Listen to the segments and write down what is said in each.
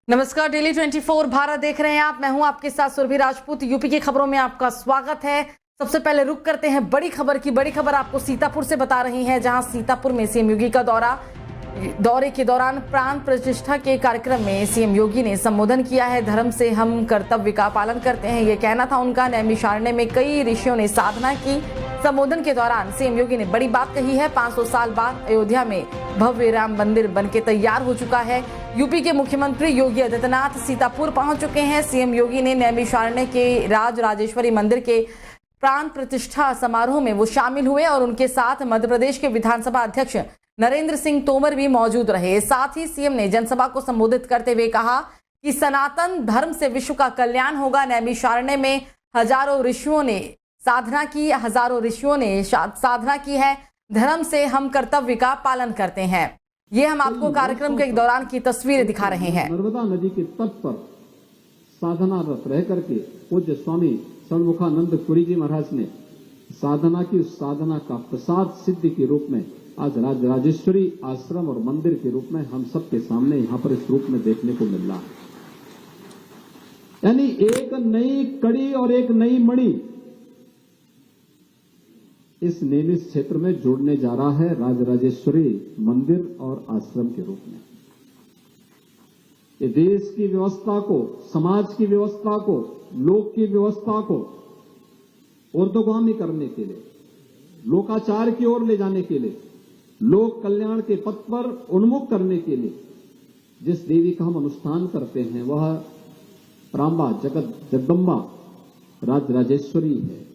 नमस्कार, डेली 24 भारत देख रहे हैं आप। मैं हूं आपके साथ सुरभि राजपूत। यूपी की खबरों में आपका स्वागत है। सबसे पहले रुक करते हैं बड़ी खबर की। बड़ी खबर आपको सीतापुर से बता रही है, जहां सीतापुर में सीएम योगी का दौरे के दौरान प्राण प्रतिष्ठा के कार्यक्रम में सीएम योगी ने संबोधन किया है। धर्म से हम कर्तव्य का पालन करते हैं, ये कहना था उनका। नैमिषारण्य में कई ऋषियों ने साधना की। संबोधन के दौरान सीएम योगी ने बड़ी बात कही है। 500 साल बाद अयोध्या में भव्य राम मंदिर बनके तैयार हो चुका है। यूपी के मुख्यमंत्री योगी आदित्यनाथ सीतापुर पहुंच चुके हैं। सीएम योगी ने नैमिषारण्य के राजराजेश्वरी मंदिर के प्राण प्रतिष्ठा समारोह में वो शामिल हुए और उनके साथ मध्य प्रदेश के विधानसभा अध्यक्ष नरेंद्र सिंह तोमर भी मौजूद रहे। साथ ही सीएम ने जनसभा को संबोधित करते हुए कहा कि सनातन धर्म से विश्व का कल्याण होगा। नैमिषारण्य में हजारों ऋषियों ने साधना की है। धर्म से हम कर्तव्य का पालन करते हैं। ये हम आपको कार्यक्रम के दौरान की तस्वीरें दिखा रहे हैं। नर्मदा नदी के तट पर साधनारत रह करके पूज्य स्वामी षणमुखानंद पुरी जी महाराज ने साधना की, उस साधना का प्रसाद सिद्धि के रूप में आज राजराजेश्वरी आश्रम और मंदिर के रूप में हम सबके सामने यहाँ पर इस रूप में देखने को मिल रहा है। यानी एक नई कड़ी और एक नई मणि इस नेमिष क्षेत्र में जोड़ने जा रहा है, राजराजेश्वरी मंदिर और आश्रम के रूप में। ये देश की व्यवस्था को, समाज की व्यवस्था को, लोक की व्यवस्था को ऊर्ध्वगामी करने के लिए, लोकाचार की ओर ले जाने के लिए, लोक कल्याण के पथ पर उन्मुख करने के लिए जिस देवी का हम अनुष्ठान करते हैं वह राम्बा जगदम्बा राजराजेश्वरी है,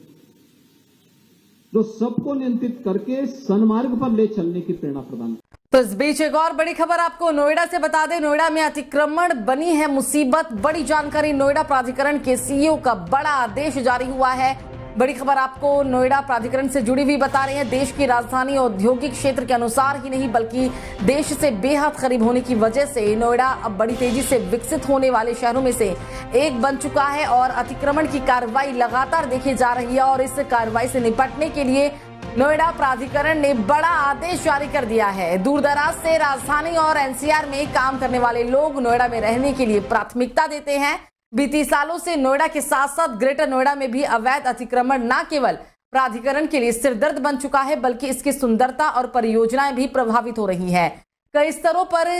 जो सबको नियंत्रित करके सन्मार्ग पर ले चलने की प्रेरणा प्रदान। तो इस बीच एक और बड़ी खबर आपको नोएडा से बता दें। नोएडा में अतिक्रमण बनी है मुसीबत। बड़ी जानकारी, नोएडा प्राधिकरण के सीईओ का बड़ा आदेश जारी हुआ है। बड़ी खबर आपको नोएडा प्राधिकरण से जुड़ी हुई बता रहे हैं। देश की राजधानी औद्योगिक क्षेत्र के अनुसार ही नहीं बल्कि देश से बेहद करीब होने की वजह से नोएडा अब बड़ी तेजी से विकसित होने वाले शहरों में से एक बन चुका है और अतिक्रमण की कार्रवाई लगातार देखी जा रही है। और इस कार्रवाई से निपटने के लिए नोएडा प्राधिकरण ने बड़ा आदेश जारी कर दिया है। दूर दराज से राजधानी और एनसीआर में काम करने वाले लोग नोएडा में रहने के लिए प्राथमिकता देते हैं। बीती सालों से नोएडा के साथ साथ ग्रेटर नोएडा में भी अवैध अतिक्रमण न केवल प्राधिकरण के लिए सिरदर्द बन चुका है बल्कि इसकी सुंदरता और परियोजनाएं भी प्रभावित हो रही हैं। कई स्तरों पर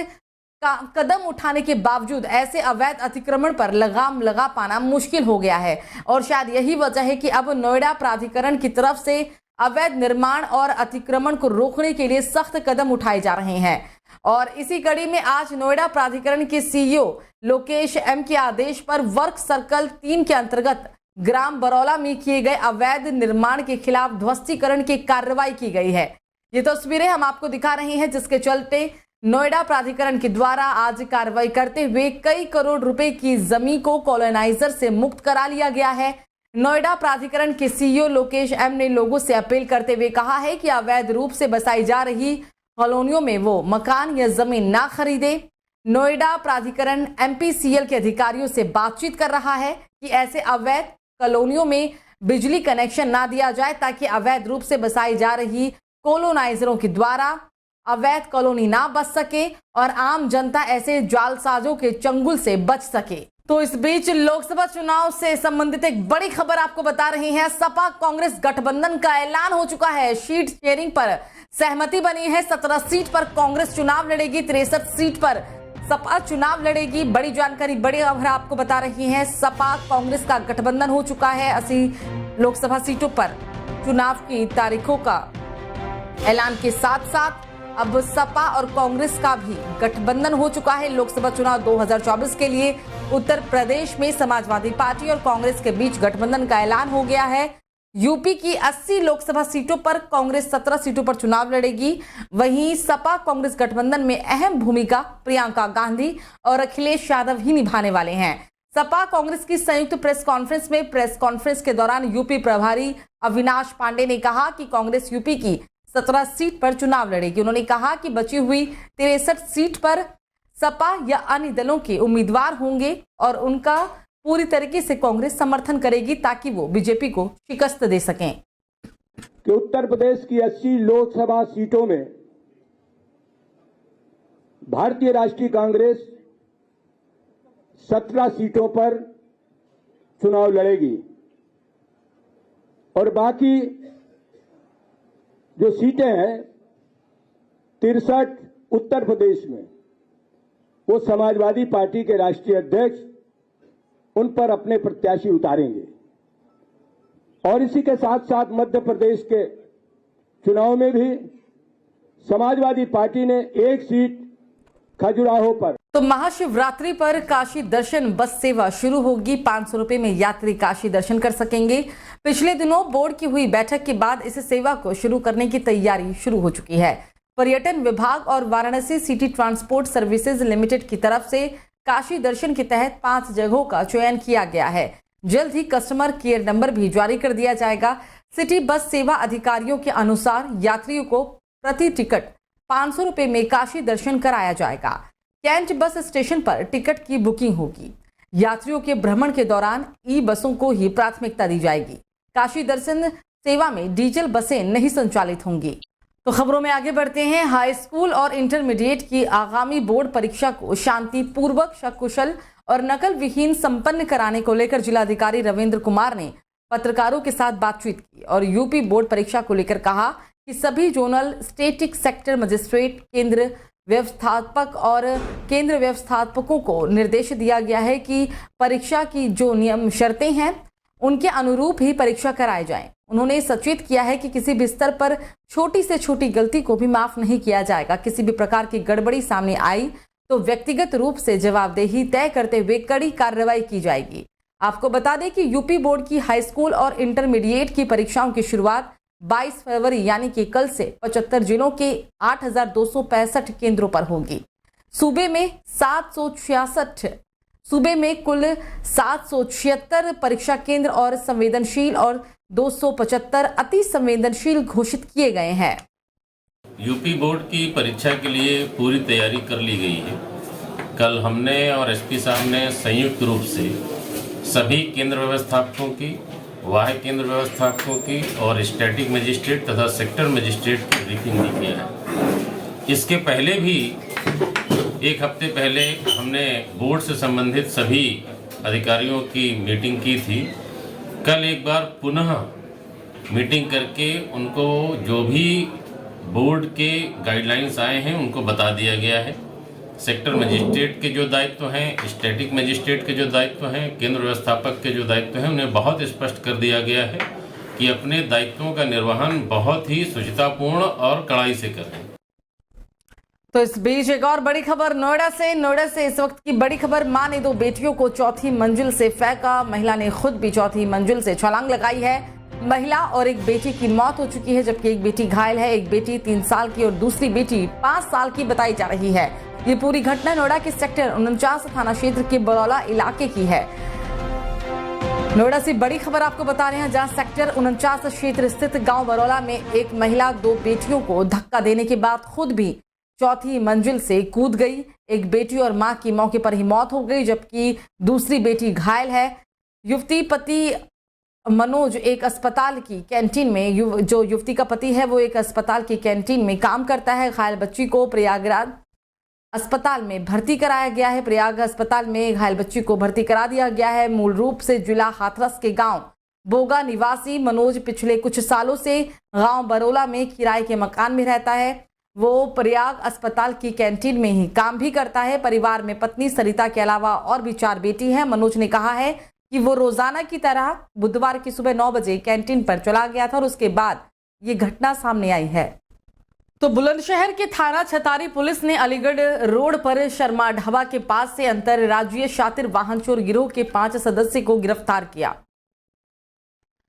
कदम उठाने के बावजूद ऐसे अवैध अतिक्रमण पर लगाम लगा पाना मुश्किल हो गया है और शायद यही वजह है कि अब नोएडा प्राधिकरण की तरफ से अवैध निर्माण और अतिक्रमण को रोकने के लिए सख्त कदम उठाए जा रहे हैं। और इसी कड़ी में आज नोएडा प्राधिकरण के सीईओ लोकेश एम के आदेश पर वर्क सर्कल 3 के अंतर्गत ग्राम बरौला में किए गए अवैध निर्माण के खिलाफ ध्वस्तीकरण की कार्रवाई की गई है। ये तस्वीरें हम आपको दिखा रहे हैं, जिसके चलते नोएडा प्राधिकरण के द्वारा आज कार्रवाई करते हुए कई करोड़ रुपए की जमीन को कॉलोनाइजर से मुक्त करा लिया गया है। नोएडा प्राधिकरण के सीईओ लोकेश एम ने लोगों से अपील करते हुए कहा है कि अवैध रूप से बसाई जा रही कॉलोनियों में वो मकान या जमीन ना खरीदे। नोएडा प्राधिकरण एमपीसीएल के अधिकारियों से बातचीत कर रहा है कि ऐसे अवैध कॉलोनियों में बिजली कनेक्शन ना दिया जाए ताकि अवैध रूप से बसाई जा रही कॉलोनाइजरों के द्वारा अवैध कॉलोनी ना बच सके और आम जनता ऐसे जालसाजों के चंगुल से बच सके। तो इस बीच लोकसभा चुनाव से संबंधित एक बड़ी खबर आपको बता रहे हैं। सपा कांग्रेस गठबंधन का ऐलान हो चुका है। सीट शेयरिंग पर सहमति बनी है। 17 सीट पर कांग्रेस चुनाव लड़ेगी, 63 सीट पर सपा चुनाव लड़ेगी। बड़ी जानकारी, बड़ी खबर आपको बता रही है। सपा कांग्रेस का गठबंधन हो चुका है। 80 लोकसभा सीटों पर चुनाव की तारीखों का ऐलान के साथ साथ अब सपा और कांग्रेस का भी गठबंधन हो चुका है। लोकसभा चुनाव 2024 के लिए उत्तर प्रदेश में समाजवादी पार्टी और कांग्रेस के बीच गठबंधन का ऐलान हो गया है। यूपी की 80 लोकसभा सीटों पर कांग्रेस 17 सीटों पर चुनाव लड़ेगी। वहीं सपा कांग्रेस गठबंधन में अहम भूमिका प्रियंका गांधी और अखिलेश यादव ही निभाने वाले हैं। सपा कांग्रेस की संयुक्त प्रेस कॉन्फ्रेंस के दौरान यूपी प्रभारी अविनाश पांडे ने कहा कि कांग्रेस यूपी की 17 सीट पर चुनाव लड़ेगी। उन्होंने कहा कि बची हुई 63 सीट पर सपा या अन्य दलों के उम्मीदवार होंगे और उनका पूरी तरीके से कांग्रेस समर्थन करेगी ताकि वो बीजेपी को शिकस्त दे सकें। कि उत्तर प्रदेश की 80 लोकसभा सीटों में भारतीय राष्ट्रीय कांग्रेस 17 सीटों पर चुनाव लड़ेगी और बाकी जो सीटें हैं 63 उत्तर प्रदेश में वो समाजवादी पार्टी के राष्ट्रीय अध्यक्ष उन पर अपने प्रत्याशी उतारेंगे और इसी के साथ साथ मध्य प्रदेश के चुनाव में भी समाजवादी पार्टी ने एक सीट खजुराहो पर। तो महाशिवरात्रि पर काशी दर्शन बस सेवा शुरू होगी। 500 रुपए में यात्री काशी दर्शन कर सकेंगे। पिछले दिनों बोर्ड की हुई बैठक के बाद इस सेवा को शुरू करने की तैयारी शुरू हो चुकी है। पर्यटन विभाग और Varanasi city transport services limited की तरफ से काशी दर्शन के तहत 5 जगहों का चयन किया गया है। जल्द ही कस्टमर केयर नंबर भी जारी कर दिया जाएगा। सिटी बस सेवा अधिकारियों के अनुसार यात्रियों को प्रति टिकट 500 रुपए में काशी दर्शन कराया जाएगा। कैंट बस स्टेशन पर टिकट की बुकिंग होगी। यात्रियों के भ्रमण के दौरान ई बसों को ही प्राथमिकता दी जाएगी। काशी दर्शन सेवा में डीजल बसें नहीं संचालित होंगी। तो खबरों में आगे बढ़ते हैं। हाई स्कूल और इंटरमीडिएट की आगामी बोर्ड परीक्षा को शांतिपूर्वक, सकुशल और नकल विहीन संपन्न कराने को लेकर जिलाधिकारी रविंद्र कुमार ने पत्रकारों के साथ बातचीत की और यूपी बोर्ड परीक्षा को लेकर कहा कि सभी जोनल स्टेटिक सेक्टर मजिस्ट्रेट, केंद्र व्यवस्थापक और केंद्र व्यवस्थापकों को निर्देश दिया गया है कि परीक्षा की जो नियम शर्तें हैं उनके अनुरूप ही परीक्षा कराए जाएं। उन्होंने सचेत किया है कि किसी भी स्तर पर छोटी से छोटी गलती को भी माफ नहीं किया जाएगा। किसी भी प्रकार की गड़बड़ी सामने आई तो व्यक्तिगत रूप से जवाबदेही तय करते हुए कड़ी कार्रवाई की जाएगी। आपको बता दें कि यूपी बोर्ड की हाई स्कूल और इंटरमीडिएट की परीक्षाओं की शुरुआत 22 फरवरी यानी कि कल से 75 जिलों के 8,265 केंद्रों पर होगी। सूबे में कुल 776 परीक्षा केंद्र और संवेदनशील और 275 अति संवेदनशील घोषित किए गए हैं। यूपी बोर्ड की परीक्षा के लिए पूरी तैयारी कर ली गई है। कल हमने और एसपी साहब ने संयुक्त रूप से सभी केंद्र व्यवस्थापकों की, वाह्य केंद्र व्यवस्थापकों की और स्टैटिक मजिस्ट्रेट तथा सेक्टर मजिस्ट्रेट की ब्रीफिंग भी किया है। इसके पहले भी एक हफ्ते पहले हमने बोर्ड से संबंधित सभी अधिकारियों की मीटिंग की थी। कल एक बार पुनः मीटिंग करके उनको जो भी बोर्ड के गाइडलाइंस आए हैं उनको बता दिया गया है। सेक्टर मजिस्ट्रेट के जो दायित्व हैं, स्टैटिक मजिस्ट्रेट के जो दायित्व हैं, केंद्र व्यवस्थापक के जो दायित्व हैं, उन्हें बहुत स्पष्ट कर दिया गया है कि अपने दायित्वों का निर्वहन बहुत ही शुचितापूर्ण और कड़ाई से करें। तो इस बीच एक और बड़ी खबर नोएडा से इस वक्त की बड़ी खबर। मां ने 2 बेटियों को चौथी मंजिल से फेंका। महिला ने खुद भी चौथी मंजिल से छलांग लगाई है। महिला और एक बेटी की मौत हो चुकी है, जबकि एक बेटी घायल है। एक बेटी 3 साल की और दूसरी बेटी 5 साल की बताई जा रही है। ये पूरी घटना नोएडा के सेक्टर 49 थाना क्षेत्र के बरौला इलाके की है। नोएडा से बड़ी खबर आपको बता रहे हैं, जहां सेक्टर 49 क्षेत्र स्थित गांव बरौला में एक महिला 2 बेटियों को धक्का देने के बाद खुद भी चौथी मंजिल से कूद गई। एक बेटी और मां की मौके पर ही मौत हो गई, जबकि दूसरी बेटी घायल है। युवती पति मनोज एक अस्पताल की कैंटीन में, जो युवती का पति है वो एक अस्पताल की कैंटीन में काम करता है। घायल बच्ची को प्रयागराज अस्पताल में भर्ती कराया गया है। प्रयाग अस्पताल में घायल बच्ची को भर्ती करा दिया गया है। मूल रूप से जिला हाथरस के गांव बोगा निवासी मनोज पिछले कुछ सालों से गांव बरौला में किराए के मकान में रहता है। वो प्रयाग अस्पताल की कैंटीन में ही काम भी करता है। परिवार में पत्नी सरिता के अलावा और भी 4 बेटी हैं। मनोज ने कहा है कि वो रोजाना की तरह बुधवार की सुबह 9 बजे कैंटीन पर चला गया था और उसके बाद ये घटना सामने आई है। तो बुलंदशहर के थाना छतारी पुलिस ने अलीगढ़ रोड पर शर्मा ढाबा के पास से अंतरराज्यीय शातिर वाहन चोर गिरोह के 5 सदस्य को गिरफ्तार किया।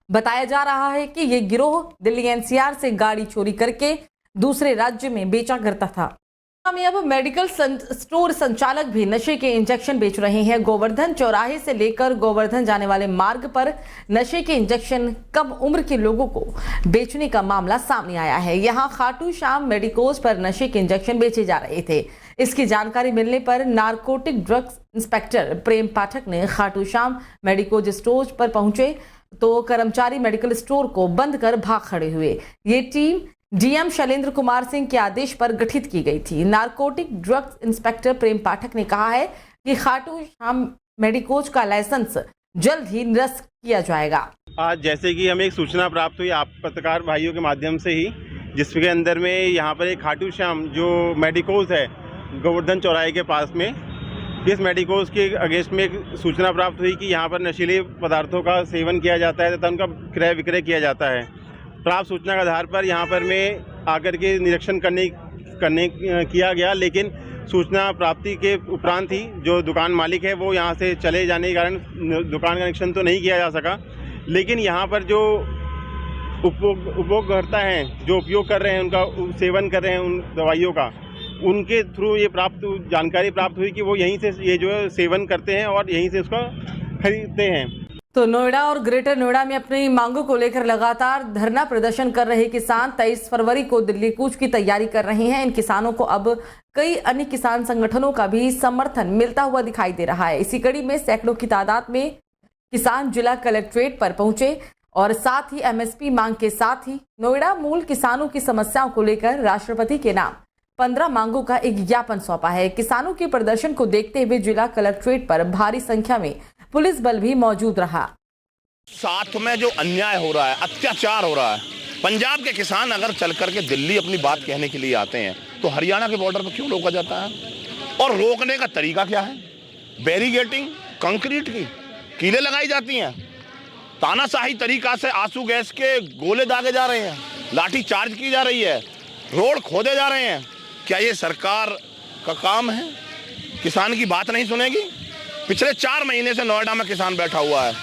बताया जा रहा है कि ये गिरोह दिल्ली एनसीआर से गाड़ी चोरी करके दूसरे राज्य में बेचा करता था। में अब मेडिकल स्टोर संचालक भी नशे के इंजेक्शन बेच रहे हैं। गोवर्धन चौराहे से लेकर गोवर्धन जाने वाले मार्ग पर नशे के इंजेक्शन कम उम्र के लोगों को बेचने का मामला सामने आया है। यहां खाटू श्याम मेडिकोज पर नशे के इंजेक्शन बेचे जा रहे थे। इसकी जानकारी मिलने पर नारकोटिक ड्रग्स इंस्पेक्टर प्रेम पाठक ने खाटू श्याम मेडिकोज स्टोर पर पहुंचे तो कर्मचारी मेडिकल स्टोर को बंद कर भाग खड़े हुए। ये टीम डीएम शैलेंद्र कुमार सिंह के आदेश पर गठित की गई थी। नारकोटिक ड्रग्स इंस्पेक्टर प्रेम पाठक ने कहा है कि खाटू श्याम मेडिकोज का लाइसेंस जल्द ही निरस्त किया जाएगा। आज जैसे कि हमें एक सूचना प्राप्त हुई आप पत्रकार भाइयों के माध्यम से ही, जिसके अंदर में यहाँ पर एक खाटू श्याम जो मेडिकोज है गोवर्धन चौराहे के पास में, इस मेडिकोज के अगेंस्ट में एक सूचना प्राप्त हुई कि यहाँ पर नशीले पदार्थों का सेवन किया जाता है तथा उनका क्रय विक्रय किया जाता है। प्राप्त सूचना के आधार पर यहाँ पर में आकर के निरीक्षण करने किया गया, लेकिन सूचना प्राप्ति के उपरांत ही जो दुकान मालिक है वो यहाँ से चले जाने के कारण दुकान का निरीक्षण तो नहीं किया जा सका। लेकिन यहाँ पर जो उपभोक्ता हैं, जो उपयोग कर रहे हैं, उनका सेवन कर रहे हैं उन दवाइयों का, उनके थ्रू ये जानकारी प्राप्त हुई कि वो यहीं से ये जो है सेवन करते हैं और यहीं से उसका खरीदते हैं। तो नोएडा और ग्रेटर नोएडा में अपनी मांगों को लेकर लगातार धरना प्रदर्शन कर रहे किसान 23 फरवरी को दिल्ली कूच की तैयारी कर रहे हैं। इन किसानों को अब कई अन्य किसान संगठनों का भी समर्थन मिलता हुआ दिखाई दे रहा है। इसी कड़ी में सैकड़ों की तादाद में किसान जिला कलेक्ट्रेट पर पहुंचे और साथ ही एमएसपी मांग के साथ ही नोएडा मूल किसानों की समस्याओं को लेकर राष्ट्रपति के नाम 15 मांगों का एक ज्ञापन सौंपा है। किसानों के प्रदर्शन को देखते हुए जिला कलेक्ट्रेट पर भारी संख्या में पुलिस बल भी मौजूद रहा। साथ में जो अन्याय हो रहा है, अत्याचार हो रहा है, पंजाब के किसान अगर चल करके दिल्ली अपनी बात कहने के लिए आते हैं तो हरियाणा के बॉर्डर पर क्यों रोका जाता है? और रोकने का तरीका क्या है? बैरिगेटिंग, कंक्रीट की कीलें लगाई जाती हैं, तानाशाही तरीका से आंसू गैस के गोले दागे जा रहे हैं, लाठी चार्ज की जा रही है, रोड खोदे जा रहे हैं। क्या ये सरकार का काम है? किसान की बात नहीं सुनेगी? पिछले 4 महीने से नोएडा में किसान बैठा हुआ है।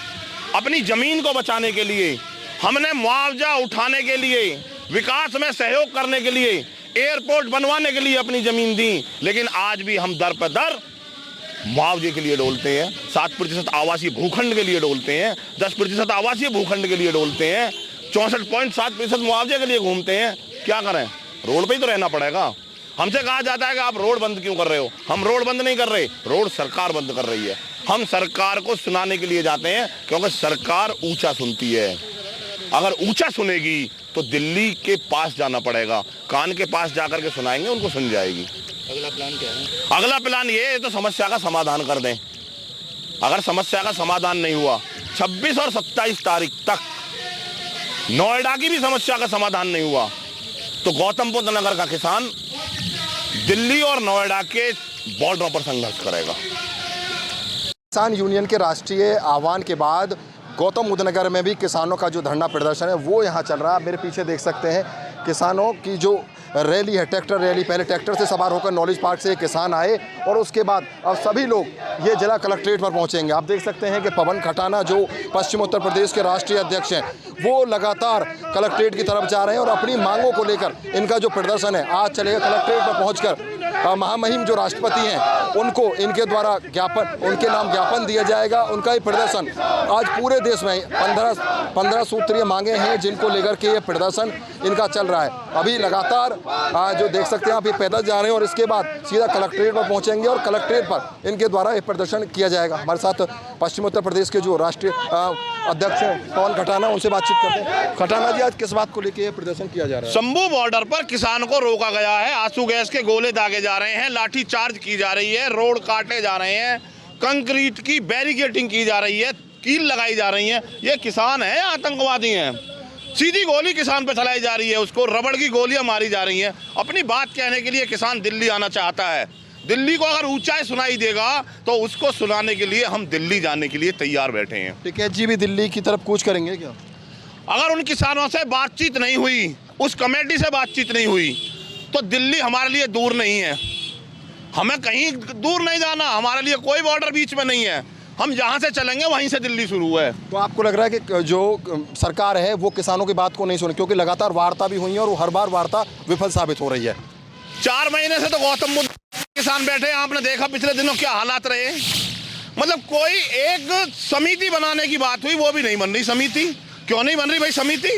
अपनी जमीन को बचाने के लिए, हमने मुआवजा उठाने के लिए, विकास में सहयोग करने के लिए, एयरपोर्ट बनवाने के लिए अपनी जमीन दी, लेकिन आज भी हम दर पर दर मुआवजे के लिए डोलते हैं। 7% आवासीय भूखंड के लिए डोलते हैं, 10% आवासीय भूखंड के लिए डोलते हैं, 64.7% मुआवजे के लिए घूमते हैं। क्या करें? रोड पे ही तो रहना पड़ेगा। हमसे कहा जाता है कि आप रोड बंद क्यों कर रहे हो? हम रोड बंद नहीं कर रहे, रोड सरकार बंद कर रही है। हम सरकार को सुनाने के लिए जाते हैं क्योंकि सरकार ऊंचा सुनती है। अगर ऊंचा सुनेगी तो दिल्ली के पास जाना पड़ेगा, कान के पास जाकर के सुनाएंगे, उनको सुन जाएगी। अगला प्लान क्या है? अगला प्लान ये है तो समस्या का समाधान कर दें। अगर समस्या का समाधान नहीं हुआ, 26 और 27 तारीख तक नोएडा की भी समस्या का समाधान नहीं हुआ तो गौतम बुद्ध नगर का किसान दिल्ली और नोएडा के बॉर्डरों पर संघर्ष करेगा। किसान यूनियन के राष्ट्रीय आह्वान के बाद गौतम बुद्ध नगर में भी किसानों का जो धरना प्रदर्शन है वो यहाँ चल रहा है। मेरे पीछे देख सकते हैं किसानों की जो रैली है, ट्रैक्टर रैली। पहले ट्रैक्टर से सवार होकर नॉलेज पार्क से किसान आए और उसके बाद अब सभी लोग ये जिला कलेक्ट्रेट पर पहुंचेंगे। आप देख सकते हैं कि पवन खटाना जो पश्चिम उत्तर प्रदेश के राष्ट्रीय अध्यक्ष हैं वो लगातार कलेक्ट्रेट की तरफ जा रहे हैं और अपनी मांगों को लेकर इनका जो प्रदर्शन है आज चलेगा। कलेक्ट्रेट पर पहुँचकर महामहिम जो राष्ट्रपति हैं उनको इनके द्वारा उनके नाम ज्ञापन दिया जाएगा। उनका ही प्रदर्शन आज पूरे देश में 15 सूत्रीय मांगे हैं जिनको लेकर के ये प्रदर्शन इनका चल रहा है। अभी लगातार जो देख सकते हैं आप ये पैदल जा रहे हैं और इसके बाद सीधा कलेक्ट्रेट पर पहुंचेंगे और कलेक्ट्रेट पर इनके द्वारा ये प्रदर्शन किया जाएगा। हमारे साथ पश्चिम उत्तर प्रदेश के जो राष्ट्रीय अध्यक्ष हैं पवन खटाना, उनसे बातचीत करते हैं। खटाना जी, आज किस बात को लेकर ये प्रदर्शन किया जा रहा है? शंभू बॉर्डर पर किसान को रोका गया है, आंसू गैस के गोले दागे जा रहे हैं, लाठी चार्ज की जा रही है, रोड काटे जा रहे हैं, कंक्रीट की बैरिकेडिंग की जा रही है, कील लगाई जा रही है। ये किसान है, आतंकवादी हैं। सीधी गोली किसान पे चलाई जा रही है, उसको रबड़ की गोलियां मारी जा रही हैं। अपनी बात कहने के लिए किसान दिल्ली आना चाहता है। दिल्ली को अगर ऊंचाई सुनाई देगा तो उसको सुनाने के लिए हम दिल्ली जाने के लिए तैयार बैठे हैं। टिकैत जी भी दिल्ली की तरफ कूच करेंगे क्या? अगर उन किसानों से बातचीत नहीं हुई, उस कमेटी से बातचीत नहीं हुई तो दिल्ली हमारे लिए दूर नहीं है। हमें कहीं दूर नहीं जाना, हमारे लिए कोई बॉर्डर बीच में नहीं है। हम जहाँ से चलेंगे वहीं से दिल्ली शुरू है। तो आपको लग रहा है कि जो सरकार है वो किसानों की बात को नहीं सुने, क्योंकि लगातार वार्ता भी हुई है और हर बार वार्ता विफल साबित हो रही है। 4 महीने से तो गौतम बुद्ध किसान बैठे, आपने देखा पिछले दिनों क्या हालात रहे। मतलब कोई एक समिति बनाने की बात हुई, वो भी नहीं बन रही समिति। क्यों नहीं बन रही भाई समिति?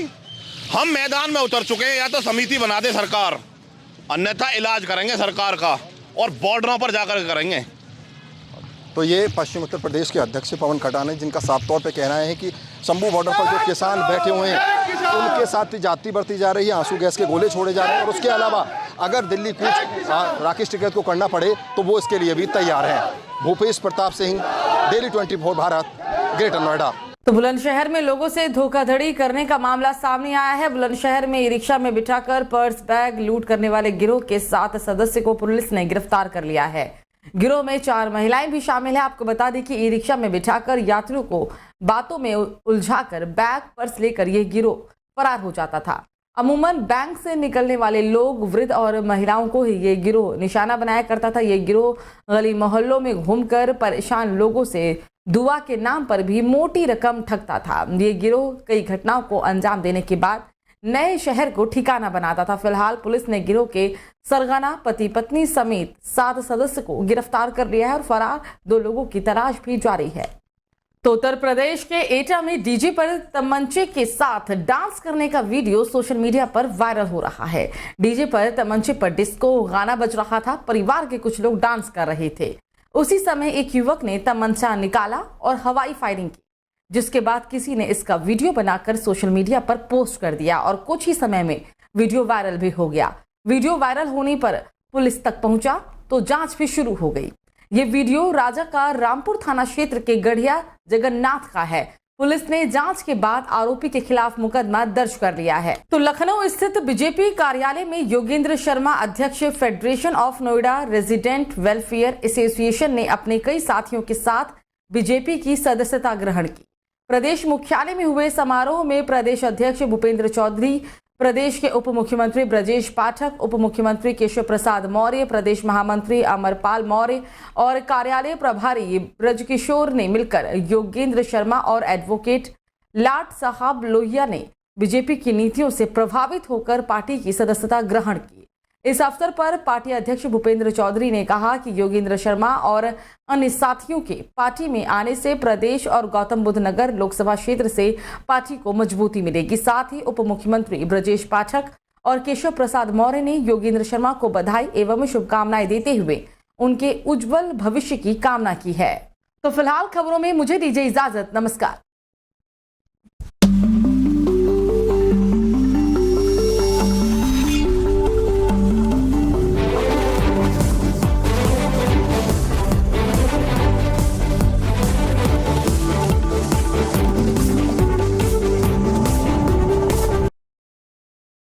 हम मैदान में उतर चुके हैं, या तो समिति बना दे सरकार, अन्यथा इलाज करेंगे सरकार का और बॉर्डरों पर जाकर करेंगे। तो ये पश्चिम उत्तर प्रदेश के अध्यक्ष पवन खटाना, जिनका साफ तौर पे कहना है कि शंभू बॉर्डर पर जो किसान बैठे हुए हैं उनके साथ जाति बरती जा रही है, आंसू गैस के गोले छोड़े जा रहे हैं और उसके अलावा अगर दिल्ली कूच राकेश टिकैत को करना पड़े तो वो इसके लिए भी तैयार हैं। Bhupesh Pratap Singh, daily 24 Bharat, greater Noida. तो बुलंदशहर में लोगों से धोखाधड़ी करने का मामला सामने आया है। बुलंदशहर में ई रिक्शा में बिठाकर पर्स बैग लूट करने वाले गिरोह के 7 सदस्य को पुलिस ने गिरफ्तार कर लिया है। गिरोह में 4 महिलाएं भी शामिल है। आपको बता दें कि ई रिक्शा में बिठाकर यात्रियों को बातों में उलझाकर बैग पर्स लेकर यह गिरोह फरार हो जाता था। अमूमन बैंक से निकलने वाले लोग, वृद्ध और महिलाओं को ही ये गिरोह निशाना बनाया करता था। ये गिरोह गली मोहल्लों में घूमकर परेशान लोगों से दुआ के नाम पर भी मोटी रकम ठगता था। ये गिरोह कई घटनाओं को अंजाम देने के बाद नए शहर को ठिकाना बनाता था। फिलहाल पुलिस ने गिरोह के सरगना पति पत्नी समेत 7 सदस्य को गिरफ्तार कर लिया है और फरार 2 लोगों की तलाश भी जारी है। तो उत्तर प्रदेश के एटा में डीजे पर तमंचे के साथ डांस करने का वीडियो सोशल मीडिया पर वायरल हो रहा है। डीजे पर तमंचे पर डिस्को गाना बज रहा था। परिवार के कुछ लोग डांस कर रहे थे। उसी समय एक युवक ने तमंचा निकाला और हवाई फायरिंग की, जिसके बाद किसी ने इसका वीडियो बनाकर सोशल मीडिया पर पोस्ट कर दिया और कुछ ही समय में वीडियो वायरल भी हो गया। वीडियो वायरल होने पर पुलिस तक पहुंचा तो जांच भी शुरू हो गई। ये वीडियो राजा का रामपुर थाना क्षेत्र के गढ़िया जगन्नाथ का है। पुलिस ने जांच के बाद आरोपी के खिलाफ मुकदमा दर्ज कर लिया है। तो लखनऊ स्थित बीजेपी कार्यालय में योगेंद्र शर्मा, अध्यक्ष federation of Noida resident welfare association ने अपने कई साथियों के साथ बीजेपी की सदस्यता ग्रहण की। प्रदेश मुख्यालय में हुए समारोह में प्रदेश अध्यक्ष भूपेंद्र चौधरी, प्रदेश के उप मुख्यमंत्री ब्रजेश पाठक, उप मुख्यमंत्री केशव प्रसाद मौर्य, प्रदेश महामंत्री अमरपाल मौर्य और कार्यालय प्रभारी ब्रजकिशोर ने मिलकर योगेंद्र शर्मा और एडवोकेट लाट साहब लोहिया ने बीजेपी की नीतियों से प्रभावित होकर पार्टी की सदस्यता ग्रहण की। इस अवसर पर पार्टी अध्यक्ष भूपेंद्र चौधरी ने कहा कि योगेंद्र शर्मा और अन्य साथियों के पार्टी में आने से प्रदेश और गौतम बुद्ध नगर लोकसभा क्षेत्र से पार्टी को मजबूती मिलेगी। साथ ही उप मुख्यमंत्री ब्रजेश पाठक और केशव प्रसाद मौर्य ने योगेंद्र शर्मा को बधाई एवं शुभकामनाएं देते हुए उनके उज्जवल भविष्य की कामना की है। तो फिलहाल खबरों में मुझे दीजिए इजाजत। नमस्कार।